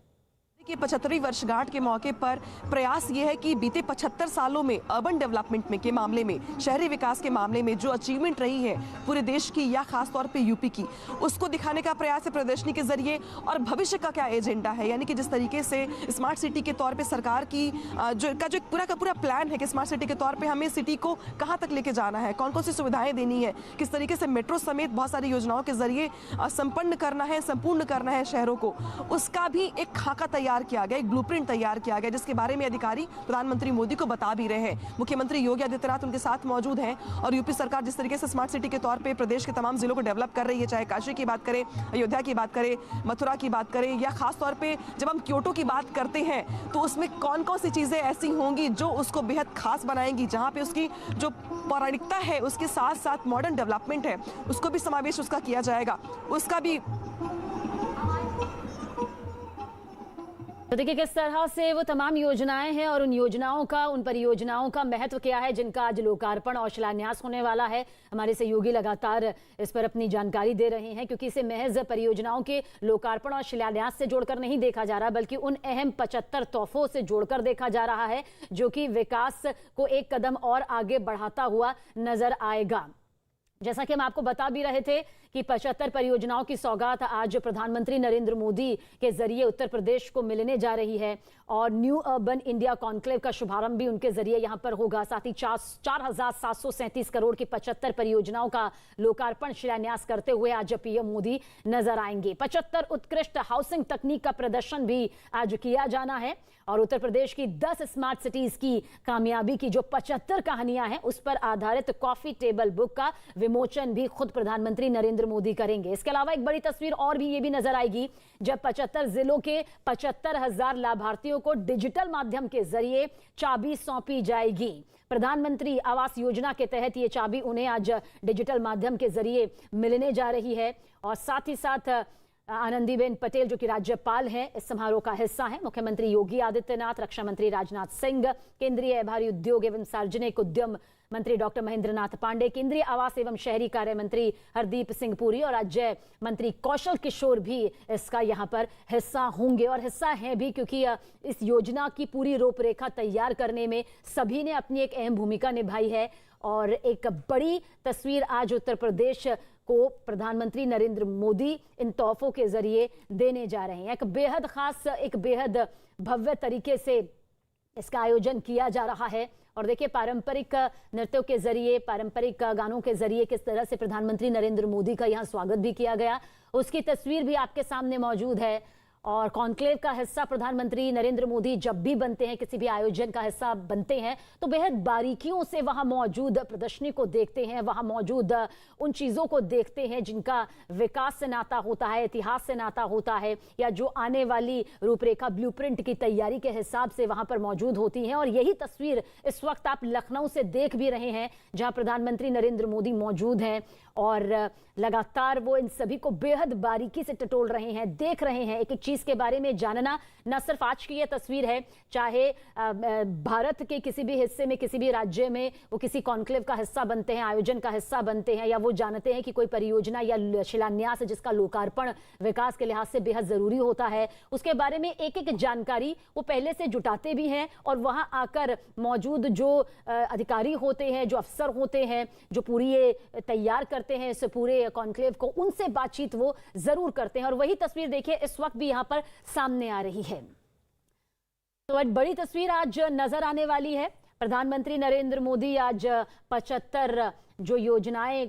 कि 75वीं वर्षगांठ के मौके पर प्रयास ये है कि बीते 75 सालों में अर्बन डेवलपमेंट में के मामले में, शहरी विकास के मामले में जो अचीवमेंट रही है पूरे देश की या खास तौर पे यूपी की, उसको दिखाने का प्रयास है प्रदर्शनी के जरिए। और भविष्य का क्या एजेंडा है, यानी कि जिस तरीके से स्मार्ट सिटी के तौर पे सरकार की जो पूरा का पूरा प्लान है कि स्मार्ट सिटी के तौर पे हमें सिटी को कहाँ तक लेके जाना है, कौन कौन सी सुविधाएं देनी है, किस तरीके से मेट्रो समेत बहुत सारी योजनाओं के जरिए संपूर्ण करना है शहरों को, उसका भी एक खाका तैयार किया गया, एक ब्लूप्रिंट तैयार किया गया, जिसके बारे में अधिकारी प्रधानमंत्री मोदी को बता भी रहे हैं। मुख्यमंत्री योगी आदित्यनाथ उनके साथ मौजूद हैं। और यूपी सरकार जिस तरीके से स्मार्ट सिटी के तौर पे प्रदेश के तमाम जिलों को डेवलप कर रही है, चाहे काशी की बात करें, अयोध्या की बात करें, मथुरा की बात करें, या खास तौर पे जब हम क्योटो की बात करते हैं तो उसमें कौन कौन सी चीजें ऐसी होंगी जो उसको बेहद खास बनाएंगी, जहां पे उसकी जो पौराणिकता है उसके साथ साथ मॉडर्न डेवलपमेंट है उसको भी समावेश उसका किया जाएगा, उसका भी। तो देखिए किस तरह से वो तमाम योजनाएं हैं और उन परियोजनाओं का महत्व क्या है जिनका आज लोकार्पण और शिलान्यास होने वाला है। हमारे सहयोगी लगातार इस पर अपनी जानकारी दे रहे हैं, क्योंकि इसे महज परियोजनाओं के लोकार्पण और शिलान्यास से जोड़कर नहीं देखा जा रहा, बल्कि उन अहम 75 तोहफों से जोड़कर देखा जा रहा है जो कि विकास को एक कदम और आगे बढ़ाता हुआ नजर आएगा। जैसा कि हम आपको बता भी रहे थे कि 75 परियोजनाओं की सौगात आज प्रधानमंत्री नरेंद्र मोदी के जरिए उत्तर प्रदेश को मिलने जा रही है। और न्यू अर्बन इंडिया कॉन्क्लेव का शुभारंभ भी उनके जरिए यहां पर होगा। साथ ही 4,737 करोड़ की 75 परियोजनाओं का लोकार्पण शिलान्यास करते हुए आज पीएम मोदी नजर आएंगे। 75 उत्कृष्ट हाउसिंग तकनीक का प्रदर्शन भी आज किया जाना है। और उत्तर प्रदेश की 10 स्मार्ट सिटीज की कामयाबी की जो 75 कहानियां हैं उस पर आधारित कॉफी टेबल बुक का विमोचन भी खुद प्रधानमंत्री नरेंद्र मोदी करेंगे। इसके अलावा एक बड़ी तस्वीर और भी ये भी नजर आएगी जब 75 जिलों के 75,000 लाभार्थियों को डिजिटल माध्यम के जरिए चाबी सौंपी जाएगी। प्रधानमंत्री आवास योजना के तहत ये चाबी उन्हें आज डिजिटल माध्यम के जरिए मिलने जा रही है। और साथ ही साथ आनंदीबेन पटेल जो कि राज्यपाल हैं इस समारोह का हिस्सा हैं। मुख्यमंत्री योगी आदित्यनाथ, रक्षा मंत्री राजनाथ सिंह, केंद्रीय भारी उद्योग एवं सार्वजनिक उद्यम मंत्री डॉक्टर महेंद्र नाथ पांडे, केंद्रीय आवास एवं शहरी कार्य मंत्री हरदीप सिंह पुरी और राज्य मंत्री कौशल किशोर भी इसका यहां पर हिस्सा होंगे। और हिस्सा हैं भी क्योंकि इस योजना की पूरी रूपरेखा तैयार करने में सभी ने अपनी एक अहम भूमिका निभाई है। और एक बड़ी तस्वीर आज उत्तर प्रदेश को प्रधानमंत्री नरेंद्र मोदी इन तोहफों के जरिए देने जा रहे हैं। एक बेहद खास, एक बेहद भव्य तरीके से इसका आयोजन किया जा रहा है। और देखिए पारंपरिक नृत्यों के जरिए, पारंपरिक गानों के जरिए किस तरह से प्रधानमंत्री नरेंद्र मोदी का यहाँ स्वागत भी किया गया, उसकी तस्वीर भी आपके सामने मौजूद है। और कॉन्क्लेव का हिस्सा प्रधानमंत्री नरेंद्र मोदी जब भी बनते हैं, किसी भी आयोजन का हिस्सा बनते हैं, तो बेहद बारीकियों से वहां मौजूद प्रदर्शनी को देखते हैं, वहां मौजूद उन चीजों को देखते हैं जिनका विकास से नाता होता है, इतिहास से नाता होता है, या जो आने वाली रूपरेखा ब्लूप्रिंट की तैयारी के हिसाब से वहां पर मौजूद होती हैं। और यही तस्वीर इस वक्त आप लखनऊ से देख भी रहे हैं, जहां प्रधानमंत्री नरेंद्र मोदी मौजूद हैं और लगातार वो इन सभी को बेहद बारीकी से टटोल रहे हैं, देख रहे हैं, एक एक चीज सिटीज के बारे में जानना। न सिर्फ आज की ये तस्वीर है, चाहे भारत के किसी भी हिस्से में, किसी भी राज्य में वो किसी कॉन्क्लेव का हिस्सा बनते हैं, आयोजन का हिस्सा बनते हैं, या वो जानते हैं कि कोई परियोजना या शिलान्यास है जिसका लोकार्पण विकास के लिहाज से बेहद जरूरी होता है, उसके बारे में एक एक जानकारी वो पहले से जुटाते भी हैं और वहां आकर मौजूद जो अधिकारी होते हैं, जो अफसर होते हैं, जो पूरी ये तैयार करते हैं इस पूरे कॉन्क्लेव को, उनसे बातचीत वो जरूर करते हैं। और वही तस्वीर देखिए इस वक्त भी यहां पर सामने आ रही है। तो एक बड़ी तस्वीर आज नजर आने वाली है। प्रधानमंत्री नरेंद्र मोदी आज 75 जो योजनाएं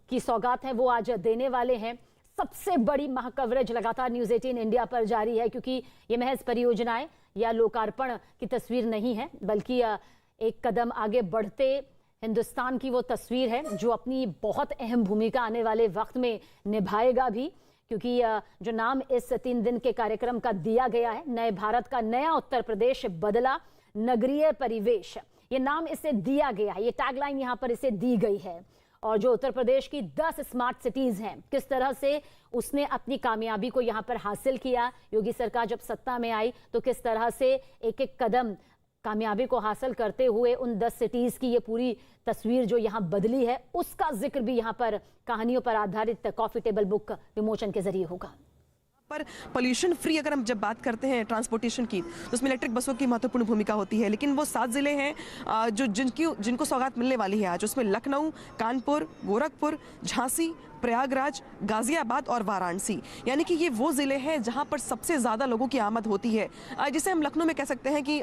की सौगात है वो आज देने वाले हैं। सबसे बड़ी महाकवरेज लगातार न्यूज़ 18 इंडिया पर जारी है, क्योंकि ये महज परियोजनाएं या लोकार्पण की तस्वीर नहीं है, बल्कि एक कदम आगे बढ़ते हिंदुस्तान की वो तस्वीर है जो अपनी बहुत अहम भूमिका आने वाले वक्त में निभाएगा भी, क्योंकि जो नाम इस 3 दिन के कार्यक्रम का दिया गया है, नए भारत का नया उत्तर प्रदेश बदला नगरीय परिवेश, ये नाम इसे दिया गया है, ये टैगलाइन यहाँ पर इसे दी गई है। और जो उत्तर प्रदेश की 10 स्मार्ट सिटीज हैं, किस तरह से उसने अपनी कामयाबी को यहाँ पर हासिल किया, योगी सरकार जब सत्ता में आई तो किस तरह से एक एक कदम कामयाबी को हासिल करते हुए उन 10 सिटीज की ये पूरी तस्वीर जो यहाँ बदली है, उसका जिक्र भी यहाँ पर कहानियों पर आधारित कॉफी टेबल बुक विमोचन के जरिए होगा। पर पोल्यूशन फ्री अगर हम जब बात करते हैं ट्रांसपोर्टेशन की, तो उसमें इलेक्ट्रिक बसों की महत्वपूर्ण भूमिका होती है। लेकिन वो 7 जिले हैं जो जिनको सौगात मिलने वाली है आज, उसमें लखनऊ, कानपुर, गोरखपुर, झांसी, प्रयागराज, गाजियाबाद और वाराणसी, यानी कि ये वो जिले हैं जहां पर सबसे ज़्यादा लोगों की आमद होती है। जिसे हम लखनऊ में कह सकते हैं कि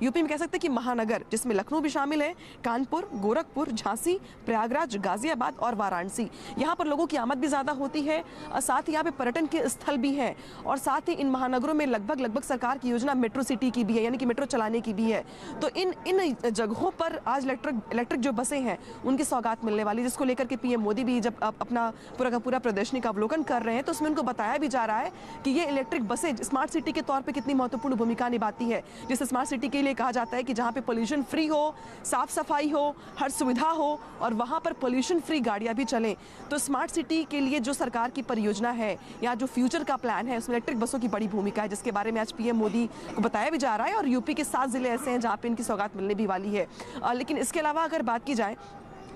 यूपी में कह सकते हैं कि महानगर, जिसमें लखनऊ भी शामिल है, कानपुर, गोरखपुर, झांसी, प्रयागराज, गाजियाबाद और वाराणसी, यहाँ पर लोगों की आमद भी ज़्यादा होती है। साथ ही यहाँ पे पर्यटन के स्थल भी हैं, और साथ ही इन महानगरों में लगभग सरकार की योजना मेट्रो सिटी की भी है, यानी कि मेट्रो चलाने की भी है। तो इन जगहों पर आज इलेक्ट्रिक जो बसें हैं उनकी सौगात मिलने वाली, जिसको लेकर के पीएम मोदी भी जब अपना पूरा का पूरा प्रदर्शनी का अवलोकन कर रहे हैं तो उसमें उनको बताया भी जा रहा है कि ये इलेक्ट्रिक बसें स्मार्ट सिटी के तौर पे कितनी महत्वपूर्ण भूमिका निभाती है। जिसे स्मार्ट सिटी के लिए कहा जाता है कि जहां पे पोल्यूशन फ्री हो, साफ सफाई हो, हर सुविधा हो और वहां पर पोल्यूशन फ्री गाड़ियां भी चलें। तो स्मार्ट सिटी के लिए जो सरकार की परियोजना है या जो फ्यूचर का प्लान है, उसमें इलेक्ट्रिक बसों की बड़ी भूमिका है, जिसके बारे में आज पीएम मोदी को बताया भी जा रहा है। और यूपी के 7 जिले ऐसे हैं जहाँ पे इनकी सौगात मिलने भी वाली है। लेकिन इसके अलावा अगर बात की जाए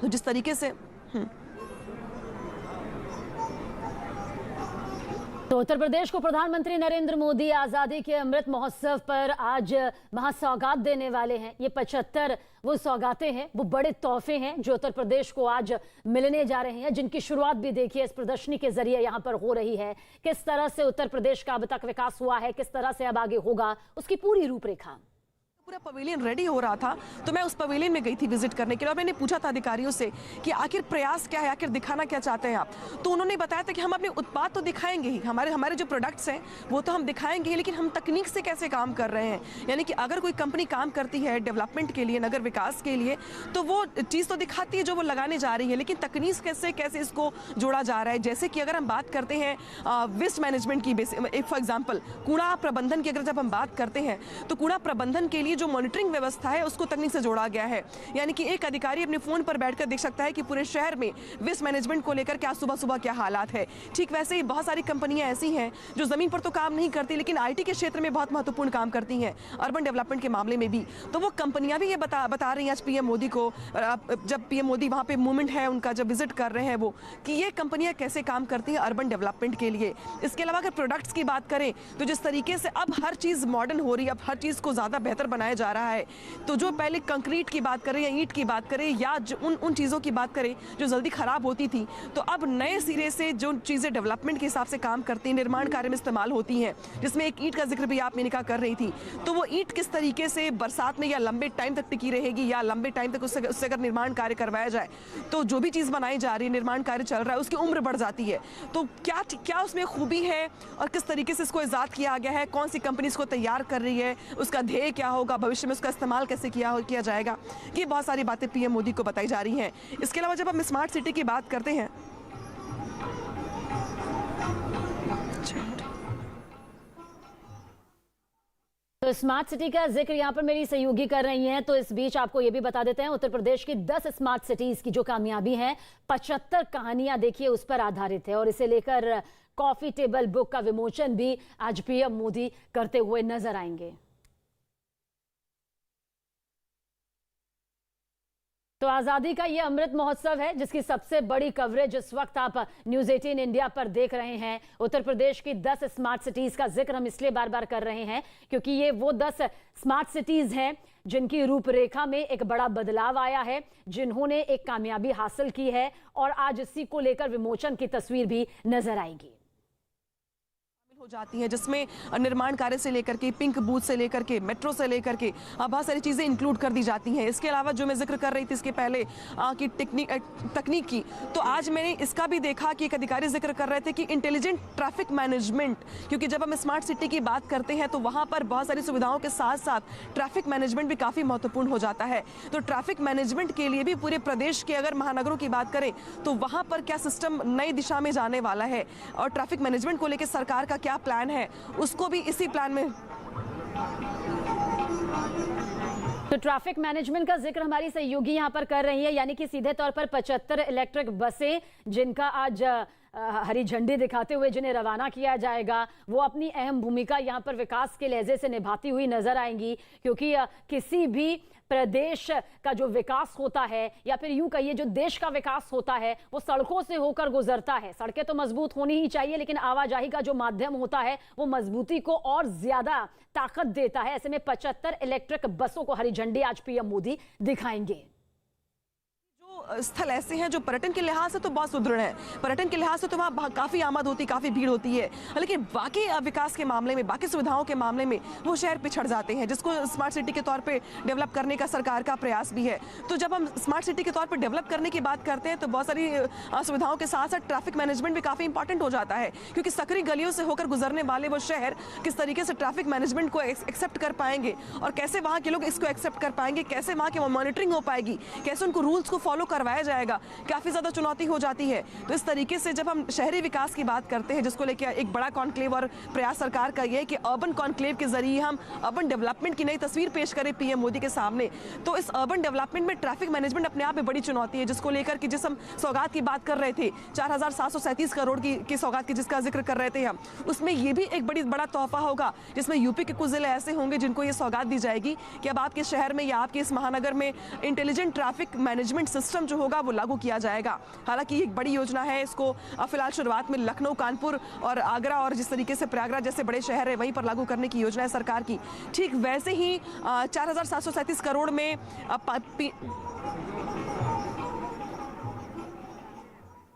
तो जिस तरीके से तो उत्तर प्रदेश को प्रधानमंत्री नरेंद्र मोदी आजादी के अमृत महोत्सव पर आज महासौगात देने वाले हैं। ये 75 वो सौगातें हैं, वो बड़े तोहफे हैं जो उत्तर प्रदेश को आज मिलने जा रहे हैं, जिनकी शुरुआत भी देखिए इस प्रदर्शनी के जरिए यहाँ पर हो रही है। किस तरह से उत्तर प्रदेश का अब तक विकास हुआ है, किस तरह से अब आगे होगा, उसकी पूरी रूपरेखा। पूरा पवेलियन रेडी हो रहा था तो मैं उस पवेलियन में गई थी विजिट करने के लिए, और मैंने पूछा था अधिकारियों से कि आखिर प्रयास क्या है, आखिर दिखाना क्या चाहते हैं आप। तो उन्होंने बताया था कि हम अपने उत्पाद तो दिखाएंगे ही, हमारे जो प्रोडक्ट्स हैं वो तो हम दिखाएंगे ही, लेकिन हम तकनीक से कैसे काम कर रहे हैं। यानी कि अगर कोई कंपनी काम करती है डेवलपमेंट के लिए, नगर विकास के लिए, तो वो चीज़ तो दिखाती है जो वो लगाने जा रही है, लेकिन तकनीक कैसे इसको जोड़ा जा रहा है। जैसे कि अगर हम बात करते हैं वेस्ट मैनेजमेंट की, फॉर एग्जाम्पल कूड़ा प्रबंधन की अगर जब हम बात करते हैं तो कूड़ा प्रबंधन के लिए जो मॉनिटरिंग व्यवस्था है उसको तकनीक से जोड़ा गया है। यानी कि एक अधिकारी अपने फोन पर बैठकर देख सकता है कि पूरे शहर में वेस्ट मैनेजमेंट को लेकर क्या सुबह क्या हालात है। ठीक वैसे ही बहुत सारी कंपनियां ऐसी हैं जो जमीन पर तो काम नहीं करती, लेकिन आईटी के क्षेत्र में बहुत महत्वपूर्ण काम करती हैं, अर्बन डेवलपमेंट के मामले में भी। तो वो कंपनियां भी ये बता रही हैं आज पीएम मोदी को, जब पीएम मोदी वहां पे मूवमेंट है उनका, जब विजिट कर रहे हैं वो, कि ये कंपनियां कैसे काम करती हैं अर्बन डेवलपमेंट के लिए। इसके अलावा अगर प्रोडक्ट्स की बात करें तो जिस तरीके से अब हर चीज मॉडर्न हो रही है, अब हर चीज को ज्यादा बेहतर बनाया जा रहा है, तो जो पहले कंक्रीट की बात करें या ईंट की बात करें या उन चीज़ों की बात करें जो जल्दी खराब होती थी, तो अब नए सिरे से जो चीज़ें डेवलपमेंट के हिसाब से काम करती हैं, निर्माण कार्य में इस्तेमाल होती हैं, जिसमें एक ईंट का जिक्र भी आप मेनिका कर रही थी। तो वो ईंट किस तरीके से बरसात में या लंबे टाइम तक टिकी रहेगी, या लंबे टाइम तक उससे अगर निर्माण कार्य करवाया जाए तो जो भी चीज़ बनाई जा रही है, निर्माण कार्य चल रहा है, उसकी उम्र बढ़ जाती है। तो क्या उसमें खूबी है और किस तरीके से इसको इजाद किया गया है, कौन सी कंपनी इसको तैयार कर रही है, उसका ध्येय क्या होगा, भविष्य में उसका इस्तेमाल कैसे किया जाएगा, ये बहुत सारी बातें पीएम मोदी को बताई जा रही हैं। इसके अलावा जब हम स्मार्ट सिटी की बात करते हैं, तो स्मार्ट सिटी का जिक्र यहाँ पर मेरी सहयोगी कर रही हैं, तो इस बीच आपको ये भी बता देते हैं उत्तर प्रदेश की 10 स्मार्ट सिटीज की जो कामयाबी है, 75 कहानियां देखिए उस पर आधारित है, और इसे लेकर कॉफी टेबल बुक का विमोचन भी आज पीएम मोदी करते हुए नजर आएंगे। तो आजादी का ये अमृत महोत्सव है जिसकी सबसे बड़ी कवरेज इस वक्त आप न्यूज 18 इंडिया पर देख रहे हैं। उत्तर प्रदेश की 10 स्मार्ट सिटीज का जिक्र हम इसलिए बार बार कर रहे हैं क्योंकि ये वो 10 स्मार्ट सिटीज हैं जिनकी रूपरेखा में एक बड़ा बदलाव आया है, जिन्होंने एक कामयाबी हासिल की है और आज इसी को लेकर विमोचन की तस्वीर भी नजर आएगी हो जाती हैं, जिसमें निर्माण कार्य से लेकर के पिंक बूथ से लेकर के मेट्रो से लेकर के बहुत सारी चीज़ें इंक्लूड कर दी जाती हैं। इसके अलावा जो मैं जिक्र कर रही थी इसके पहले कि तकनीक की, तो आज मैंने इसका भी देखा कि एक अधिकारी जिक्र कर रहे थे कि इंटेलिजेंट ट्रैफिक मैनेजमेंट, क्योंकि जब हम स्मार्ट सिटी की बात करते हैं तो वहाँ पर बहुत सारी सुविधाओं के साथ साथ ट्रैफिक मैनेजमेंट भी काफ़ी महत्वपूर्ण हो जाता है। तो ट्रैफिक मैनेजमेंट के लिए भी पूरे प्रदेश के अगर महानगरों की बात करें तो वहाँ पर क्या सिस्टम नई दिशा में जाने वाला है और ट्रैफिक मैनेजमेंट को लेकर सरकार का क्या प्लान है, उसको भी इसी प्लान में। तो ट्रैफिक मैनेजमेंट का जिक्र हमारी सहयोगी यहां पर कर रही है, यानी कि सीधे तौर पर 75 इलेक्ट्रिक बसें जिनका आज हरी झंडी दिखाते हुए जिन्हें रवाना किया जाएगा, वो अपनी अहम भूमिका यहां पर विकास के लहजे से निभाती हुई नजर आएंगी। क्योंकि किसी भी प्रदेश का जो विकास होता है या फिर यूं कहिए जो देश का विकास होता है वो सड़कों से होकर गुजरता है। सड़कें तो मजबूत होनी ही चाहिए, लेकिन आवाजाही का जो माध्यम होता है वो मजबूती को और ज्यादा ताकत देता है। ऐसे में 75 इलेक्ट्रिक बसों को हरी झंडी आज पीएम मोदी दिखाएंगे। स्थल ऐसे हैं जो पर्यटन के लिहाज से तो बहुत सुदृढ़ है, पर्यटन के लिहाज से तो वहाँ काफ़ी आमद होती, काफ़ी भीड़ होती है, लेकिन बाकी विकास के मामले में, बाकी सुविधाओं के मामले में वो शहर पिछड़ जाते हैं, जिसको स्मार्ट सिटी के तौर पे डेवलप करने का सरकार का प्रयास भी है। तो जब हम स्मार्ट सिटी के तौर पर डेवलप करने की बात करते हैं तो बहुत सारी सुविधाओं के साथ साथ ट्रैफिक मैनेजमेंट भी काफ़ी इंपॉर्टेंट हो जाता है, क्योंकि सकरी गलियों से होकर गुजरने वाले वो शहर किस तरीके से ट्रैफिक मैनेजमेंट को एक्सेप्ट कर पाएंगे और कैसे वहाँ के लोग इसको एक्सेप्ट कर पाएंगे, कैसे वहाँ की मॉनिटरिंग हो पाएगी, कैसे उनको रूल्स को फॉलो करवाया जाएगा, काफी ज्यादा चुनौती हो जाती है। तो इस तरीके से जब हम शहरी विकास की बात करते हैं, जिसको लेकर एक बड़ा कॉन्क्लेव और प्रयास सरकार का ये है कि अर्बन कॉन्क्लेव के जरिए हम अर्बन डेवलपमेंट की नई तस्वीर पेश करें पीएम मोदी के सामने, तो इस अर्बन डेवलपमेंट में ट्रैफिक मैनेजमेंट अपने आप में बड़ी चुनौती है, जिसको लेकर कि जिस हम सौगात की बात कर रहे थे 4737 करोड़ की सौगात की जिसका जिक्र कर रहे थे हम, उसमें ये भी एक बड़ा तोहफा होगा, जिसमें यूपी के कुछ जिले ऐसे होंगे जिनको ये सौगात दी जाएगी कि अब आपके शहर में या आपके इस महानगर में इंटेलिजेंट ट्रैफिक मैनेजमेंट सिस्टम जो होगा वो लागू किया जाएगा। हालांकि एक बड़ी योजना है, इसको फिलहाल शुरुआत में लखनऊ, कानपुर और आगरा और जिस तरीके से प्रयागराज जैसे बड़े शहर है वहीं पर लागू करने की योजना है सरकार की। ठीक वैसे ही 4737 करोड़ में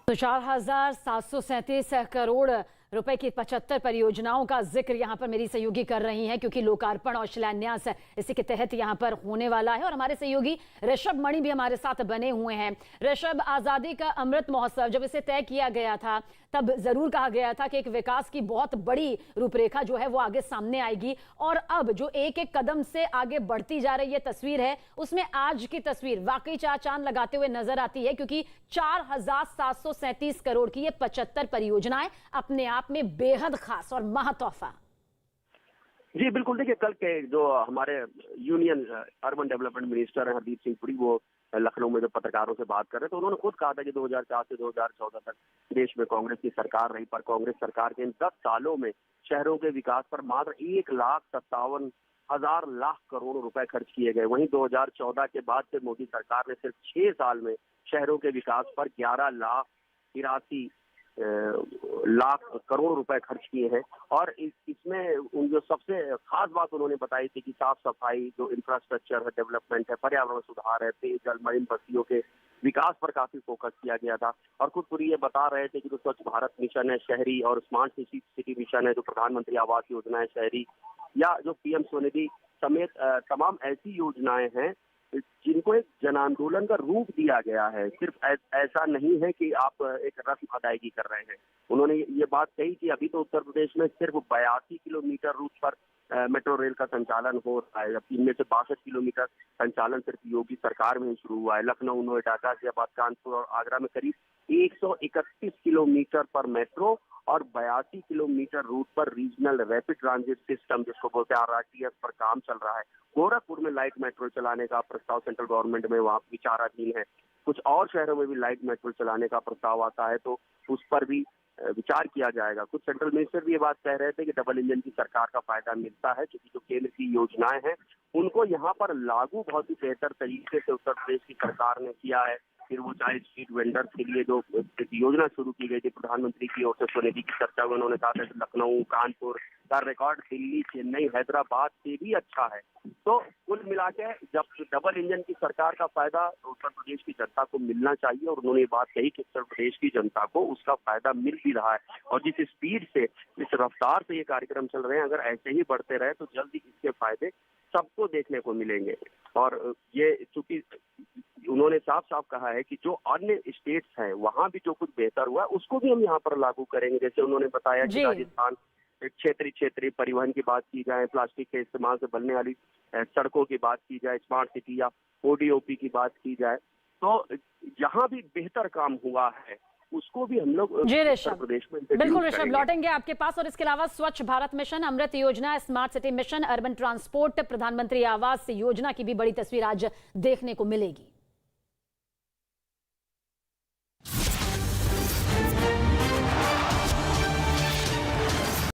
तो 4737 करोड़ रुपए की 75 परियोजनाओं का जिक्र यहां पर मेरी सहयोगी कर रही हैं, क्योंकि लोकार्पण और शिलान्यास इसी के तहत यहां पर होने वाला है। और हमारे सहयोगी ऋषभ मणि भी हमारे साथ बने हुए हैं। ऋषभ, आजादी का अमृत महोत्सव जब इसे तय किया गया था तब जरूर कहा गया था कि एक विकास की बहुत बड़ी रूपरेखा जो है वो आगे सामने आएगी, और अब जो एक एक कदम से आगे बढ़ती जा रही है तस्वीर है, उसमें आज की तस्वीर वाकई चार चांद लगाते हुए नजर आती है, क्योंकि 4737 करोड़ की ये 75 परियोजनाएं अपने आप में बेहद खास और महातोहफा। जी बिल्कुल, देखिए कल के जो हमारे यूनियन अर्बन डेवलपमेंट मिनिस्टर हैं हरदीप सिंह पुरी, वो लखनऊ में जब पत्रकारों से बात कर रहे थे, उन्होंने खुद कहा था कि 2004 से 2014 तक देश में कांग्रेस की सरकार रही, पर कांग्रेस सरकार के इन 10 सालों में शहरों के विकास पर मात्र 1,57,000 लाख करोड़ रुपए खर्च किए गए। वहीं 2014 के बाद से मोदी सरकार ने सिर्फ 6 साल में शहरों के विकास पर 11,83,00,000 करोड़ रुपए खर्च किए हैं। और इसमें जो सबसे खास बात उन्होंने बताई थी कि साफ सफाई, जो इंफ्रास्ट्रक्चर है, डेवलपमेंट है, पर्यावरण सुधार है, पेयजल, मरीन बस्तियों के विकास पर काफी फोकस किया गया था। और खुद पूरी ये बता रहे थे कि जो स्वच्छ भारत मिशन है शहरी और स्मार्ट सिटी मिशन है, जो प्रधानमंत्री आवास योजना है शहरी, या जो पीएम स्वनिधि समेत तमाम ऐसी योजनाएं हैं जिनको एक जन आंदोलन का रूप दिया गया है। सिर्फ ऐसा नहीं है कि आप एक रस्म अदायगी कर रहे हैं। उन्होंने ये बात कही कि अभी तो उत्तर प्रदेश में सिर्फ 82 किलोमीटर रूट पर मेट्रो रेल का संचालन हो रहा है, जबकि इनमें से 62 किलोमीटर संचालन सिर्फ योगी सरकार में ही शुरू हुआ है। लखनऊ, नोएडा, गाजियाबाद, कानपुर और आगरा में करीब 131 किलोमीटर पर मेट्रो और 82 किलोमीटर रूट पर रीजनल रैपिड ट्रांजिट सिस्टम, जिसको बोलते हैं RRTS, पर काम चल रहा है। गोरखपुर में लाइट मेट्रो चलाने का प्रस्ताव सेंट्रल गवर्नमेंट में वहाँ विचाराधीन है। कुछ और शहरों में भी लाइट मेट्रो चलाने का प्रस्ताव आता है, तो उस पर भी विचार किया जाएगा। कुछ सेंट्रल मिनिस्टर भी ये बात कह रहे थे कि डबल इंजन की सरकार का फायदा मिलता है, क्योंकि जो केंद्र की योजनाएं हैं उनको यहाँ पर लागू बहुत ही बेहतर तरीके से उत्तर प्रदेश की सरकार ने किया है। फिर वो चाहे स्ट्रीट वेंडर्स के लिए जो योजना शुरू की गई थी प्रधानमंत्री की ओर से, स्वनिधि की चर्चा में उन्होंने कहा था कि लखनऊ, कानपुर का रिकॉर्ड दिल्ली, चेन्नई, हैदराबाद से भी अच्छा है। तो कुल मिला के जब डबल इंजन की सरकार का फायदा उत्तर प्रदेश की जनता को मिलना चाहिए, और उन्होंने ये बात कही कि उत्तर प्रदेश की जनता को उसका फायदा मिल भी रहा है। और जिस स्पीड से, जिस रफ्तार से ये कार्यक्रम चल रहे हैं, अगर ऐसे ही बढ़ते रहे तो जल्दी इसके फायदे सबको देखने को मिलेंगे। और ये चूंकि उन्होंने साफ साफ कहा है कि जो अन्य स्टेट्स हैं वहां भी जो कुछ बेहतर हुआ उसको भी हम यहाँ पर लागू करेंगे। जैसे उन्होंने बताया कि राजस्थान क्षेत्रीय परिवहन की बात की जाए, प्लास्टिक के इस्तेमाल से बनने वाली सड़कों की बात की जाए, स्मार्ट सिटी या ODOP की बात की जाए, तो जहां भी बेहतर काम हुआ है उसको भी हम लोग उत्तर प्रदेश में बिल्कुल ऋषभ, लौटेंगे आपके पास। और इसके अलावा स्वच्छ भारत मिशन, अमृत योजना, smart city mission, urban transport, प्रधानमंत्री आवास योजना की भी बड़ी तस्वीर आज देखने को मिलेगी।